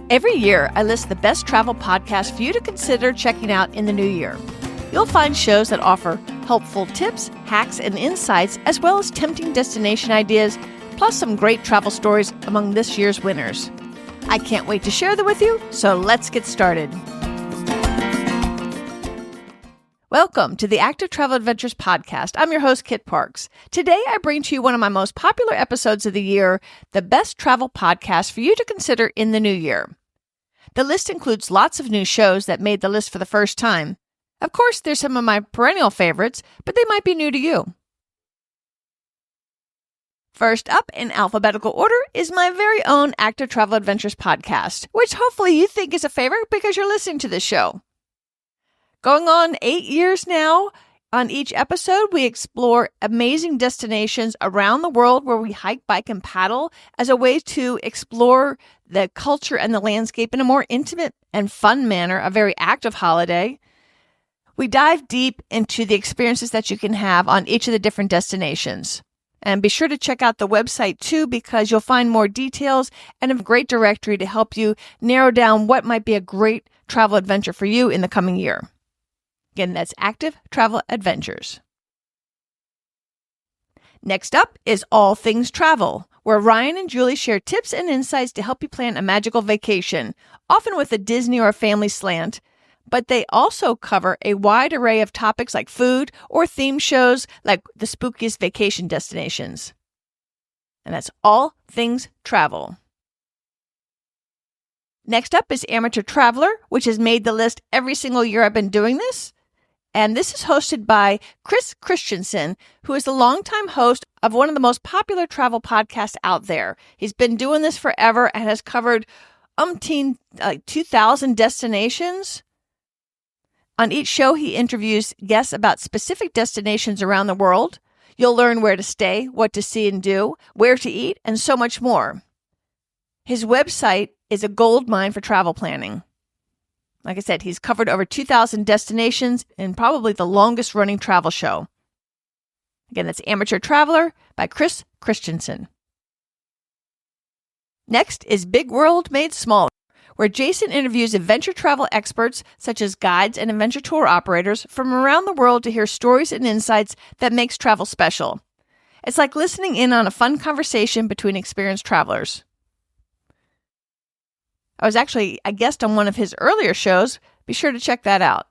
Every year, I list the best travel podcasts for you to consider checking out in the new year. You'll find shows that offer helpful tips, hacks, and insights, as well as tempting destination ideas, plus some great travel stories among this year's winners. I can't wait to share them with you, so let's get started. Welcome to the Active Travel Adventures podcast. I'm your host, Kit Parks. Today, I bring to you one of my most popular episodes of the year, the best travel podcast for you to consider in the new year. The list includes lots of new shows that made the list for the first time. Of course, there's some of my perennial favorites, but they might be new to you. First up in alphabetical order is my very own Active Travel Adventures podcast, which hopefully you think is a favorite because you're listening to this show. Going on 8 years now, on each episode, we explore amazing destinations around the world where we hike, bike, and paddle as a way to explore the culture and the landscape in a more intimate and fun manner, a very active holiday. We dive deep into the experiences that you can have on each of the different destinations. And be sure to check out the website too, because you'll find more details and a great directory to help you narrow down what might be a great travel adventure for you in the coming year. Again, that's Active Travel Adventures. Next up is All Things Travel, where Ryan and Julie share tips and insights to help you plan a magical vacation, often with a Disney or a family slant, but they also cover a wide array of topics like food or theme shows like the spookiest vacation destinations. And that's All Things Travel. Next up is Amateur Traveler, which has made the list every single year I've been doing this. And this is hosted by Chris Christensen, who is the longtime host of one of the most popular travel podcasts out there. He's been doing this forever and has covered 2,000 destinations. On each show, he interviews guests about specific destinations around the world. You'll learn where to stay, what to see and do, where to eat, and so much more. His website is a goldmine for travel planning. Like I said, he's covered over 2,000 destinations in probably the longest running travel show. Again, that's Amateur Traveler by Chris Christensen. Next is Big World Made Smaller, where Jason interviews adventure travel experts such as guides and adventure tour operators from around the world to hear stories and insights that makes travel special. It's like listening in on a fun conversation between experienced travelers. I was actually a guest on one of his earlier shows. Be sure to check that out.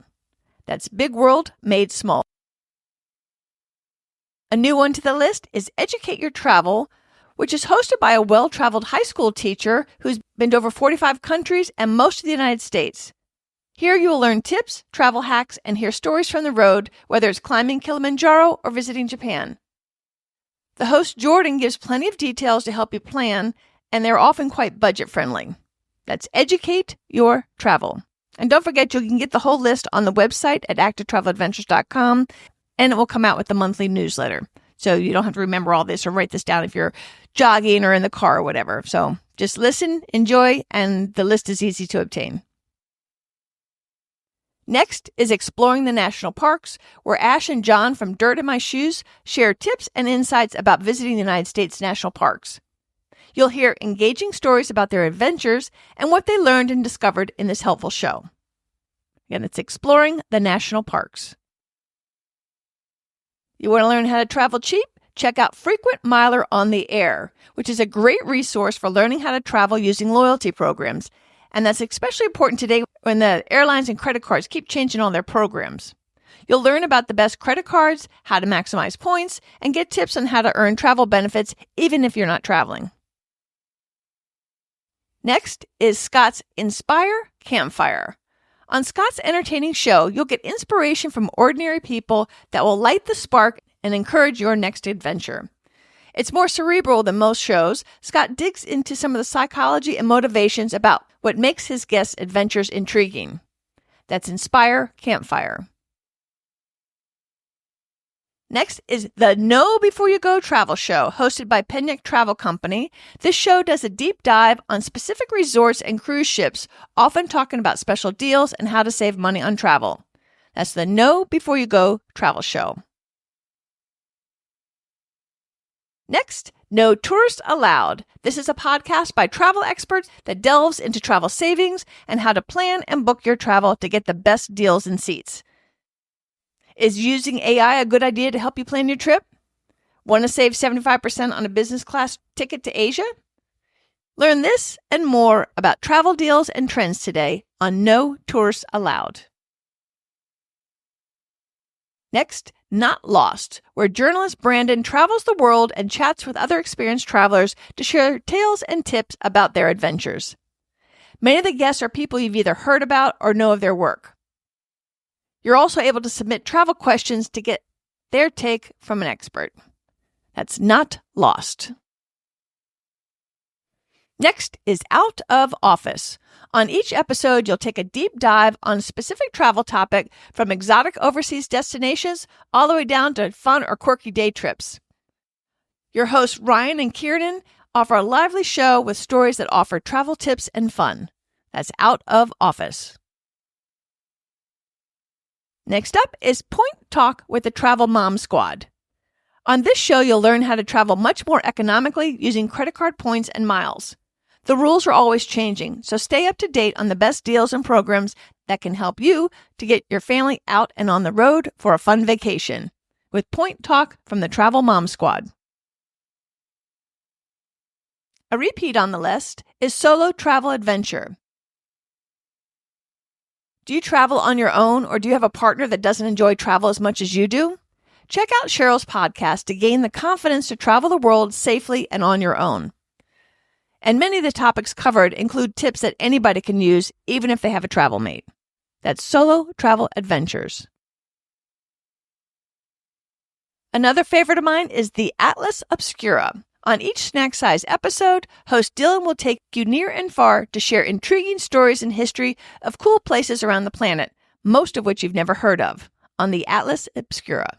That's Big World Made Small. A new one to the list is Educate Your Travel, which is hosted by a well-traveled high school teacher who's been to over 45 countries and most of the United States. Here you will learn tips, travel hacks, and hear stories from the road, whether it's climbing Kilimanjaro or visiting Japan. The host Jordan gives plenty of details to help you plan, and they're often quite budget-friendly. That's Educate Your Travel. And don't forget, you can get the whole list on the website at activetraveladventures.com, and it will come out with the monthly newsletter. So you don't have to remember all this or write this down if you're jogging or in the car or whatever. So just listen, enjoy, and the list is easy to obtain. Next is Exploring the National Parks, where Ash and John from Dirt in My Shoes share tips and insights about visiting the United States national parks. You'll hear engaging stories about their adventures and what they learned and discovered in this helpful show. Again, it's Exploring the National Parks. You want to learn how to travel cheap? Check out Frequent Miler on the Air, which is a great resource for learning how to travel using loyalty programs. And that's especially important today when the airlines and credit cards keep changing all their programs. You'll learn about the best credit cards, how to maximize points, and get tips on how to earn travel benefits even if you're not traveling. Next is Scott's Inspire Campfire. On Scott's entertaining show, you'll get inspiration from ordinary people that will light the spark and encourage your next adventure. It's more cerebral than most shows. Scott digs into some of the psychology and motivations about what makes his guests' adventures intriguing. That's Inspire Campfire. Next is the Know Before You Go travel show, hosted by Penyak Travel Company. This show does a deep dive on specific resorts and cruise ships, often talking about special deals and how to save money on travel. That's the Know Before You Go travel show. Next, No Tourist Allowed. This is a podcast by travel experts that delves into travel savings and how to plan and book your travel to get the best deals and seats. Is using AI a good idea to help you plan your trip? Want to save 75% on a business class ticket to Asia? Learn this and more about travel deals and trends today on No Tourists Allowed. Next, Not Lost, where journalist Brandon travels the world and chats with other experienced travelers to share tales and tips about their adventures. Many of the guests are people you've either heard about or know of their work. You're also able to submit travel questions to get their take from an expert. That's Not Lost. Next is Out of Office. On each episode, you'll take a deep dive on a specific travel topic, from exotic overseas destinations all the way down to fun or quirky day trips. Your hosts Ryan and Kiernan offer a lively show with stories that offer travel tips and fun. That's Out of Office. Next up is Point Talk with the Travel Mom Squad. On this show, you'll learn how to travel much more economically using credit card points and miles. The rules are always changing, so stay up to date on the best deals and programs that can help you to get your family out and on the road for a fun vacation with Point Talk from the Travel Mom Squad. A repeat on the list is Solo Travel Adventure. Do you travel on your own, or do you have a partner that doesn't enjoy travel as much as you do? Check out Cheryl's podcast to gain the confidence to travel the world safely and on your own. And many of the topics covered include tips that anybody can use, even if they have a travel mate. That's Solo Travel Adventures. Another favorite of mine is the Atlas Obscura. On each snack-size episode, host Dylan will take you near and far to share intriguing stories and history of cool places around the planet, most of which you've never heard of, on the Atlas Obscura.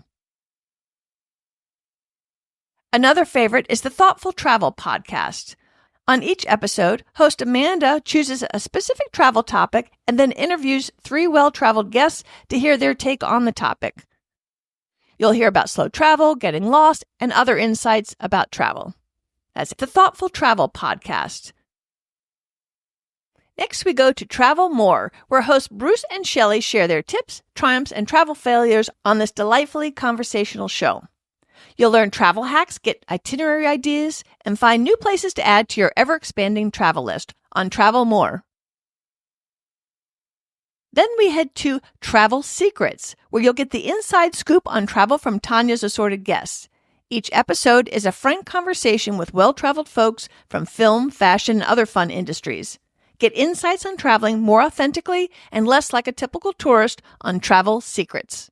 Another favorite is the Thoughtful Travel Podcast. On each episode, host Amanda chooses a specific travel topic and then interviews 3 well-traveled guests to hear their take on the topic. You'll hear about slow travel, getting lost, and other insights about travel. That's the Thoughtful Travel Podcast. Next, we go to Travel More, where hosts Bruce and Shelley share their tips, triumphs, and travel failures on this delightfully conversational show. You'll learn travel hacks, get itinerary ideas, and find new places to add to your ever-expanding travel list on Travel More. Then we head to Travel Secrets, where you'll get the inside scoop on travel from Tanya's assorted guests. Each episode is a frank conversation with well-traveled folks from film, fashion, and other fun industries. Get insights on traveling more authentically and less like a typical tourist on Travel Secrets.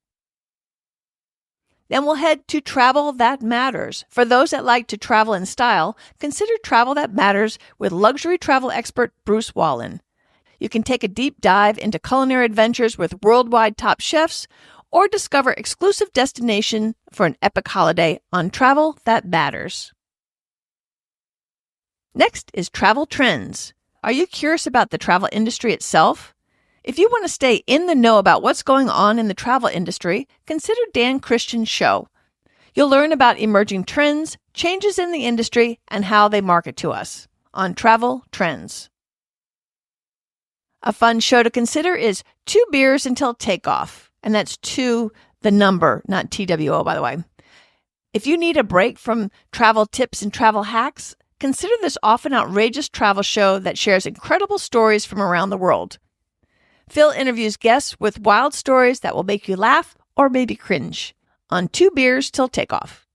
Then we'll head to Travel That Matters. For those that like to travel in style, consider Travel That Matters with luxury travel expert Bruce Wallen. You can take a deep dive into culinary adventures with worldwide top chefs, or discover exclusive destination for an epic holiday on Travel That Matters. Next is Travel Trends. Are you curious about the travel industry itself? If you want to stay in the know about what's going on in the travel industry, consider Dan Christian's show. You'll learn about emerging trends, changes in the industry, and how they market to us on Travel Trends. A fun show to consider is 2 Beers Until Takeoff, and that's 2, the number, not TWO, by the way. If you need a break from travel tips and travel hacks, consider this often outrageous travel show that shares incredible stories from around the world. Phil interviews guests with wild stories that will make you laugh or maybe cringe on 2 Beers Till Takeoff.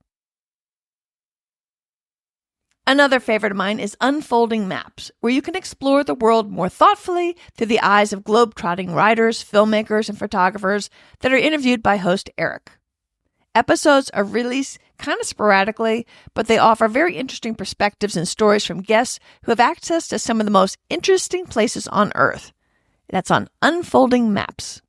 Another favorite of mine is Unfolding Maps, where you can explore the world more thoughtfully through the eyes of globe-trotting writers, filmmakers, and photographers that are interviewed by host Eric. Episodes are released kind of sporadically, but they offer very interesting perspectives and stories from guests who have access to some of the most interesting places on Earth. That's on Unfolding Maps.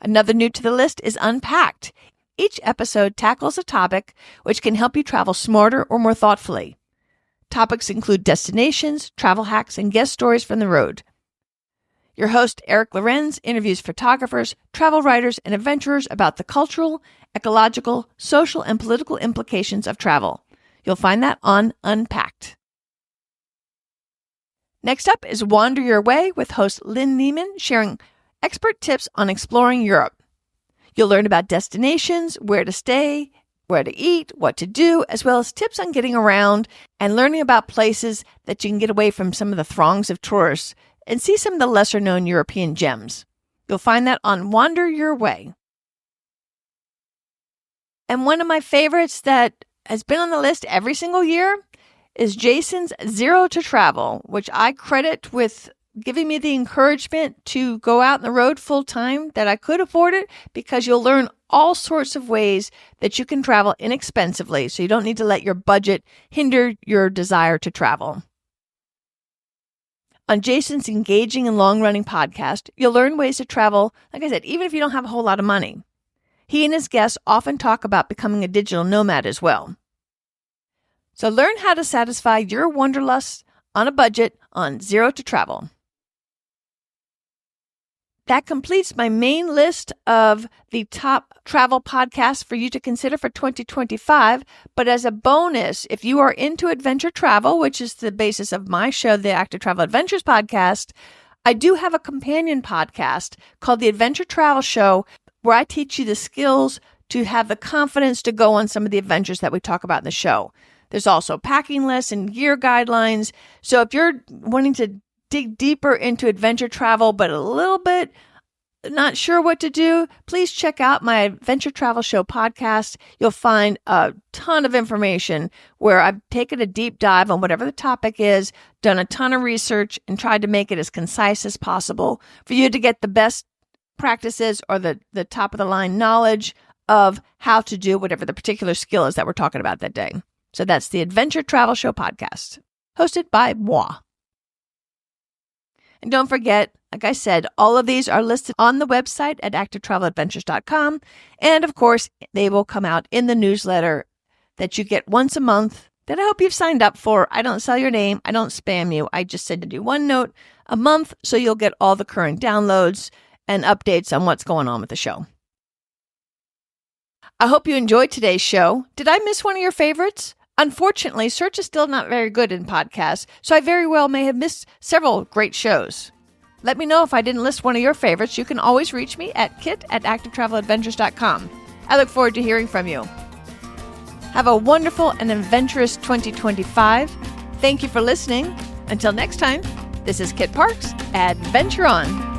Another new to the list is Unpacked. Each episode tackles a topic which can help you travel smarter or more thoughtfully. Topics include destinations, travel hacks, and guest stories from the road. Your host, Eric Lorenz, interviews photographers, travel writers, and adventurers about the cultural, ecological, social, and political implications of travel. You'll find that on Unpacked. Next up is Wander Your Way with host Lynn Neiman, sharing expert tips on exploring Europe. You'll learn about destinations, where to stay, where to eat, what to do, as well as tips on getting around and learning about places that you can get away from some of the throngs of tourists and see some of the lesser-known European gems. You'll find that on Wander Your Way. And one of my favorites that has been on the list every single year is Jason's Zero to Travel, which I credit with giving me the encouragement to go out on the road full time that I could afford it, because you'll learn all sorts of ways that you can travel inexpensively, so you don't need to let your budget hinder your desire to travel. On Jason's engaging and long-running podcast, you'll learn ways to travel, like I said, even if you don't have a whole lot of money. He and his guests often talk about becoming a digital nomad as well. So learn how to satisfy your wanderlust on a budget on Zero to Travel. That completes my main list of the top travel podcasts for you to consider for 2025. But as a bonus, if you are into adventure travel, which is the basis of my show, the Active Travel Adventures podcast, I do have a companion podcast called the Adventure Travel Show, where I teach you the skills to have the confidence to go on some of the adventures that we talk about in the show. There's also packing lists and gear guidelines. So if you're wanting to dig deeper into adventure travel, but a little bit not sure what to do, please check out my Adventure Travel Show podcast. You'll find a ton of information where I've taken a deep dive on whatever the topic is, done a ton of research, and tried to make it as concise as possible for you to get the best practices or the top of the line knowledge of how to do whatever the particular skill is that we're talking about that day. So that's the Adventure Travel Show podcast, hosted by moi. And don't forget, like I said, all of these are listed on the website at activetraveladventures.com. And of course, they will come out in the newsletter that you get once a month that I hope you've signed up for. I don't sell your name. I don't spam you. I just send you one note a month so you'll get all the current downloads and updates on what's going on with the show. I hope you enjoyed today's show. Did I miss one of your favorites? Unfortunately, search is still not very good in podcasts, so I very well may have missed several great shows. Let me know if I didn't list one of your favorites. You can always reach me at kit@activetraveladventures.com. I look forward to hearing from you. Have a wonderful and adventurous 2025. Thank you for listening. Until next time, this is Kit Parks. Adventure on!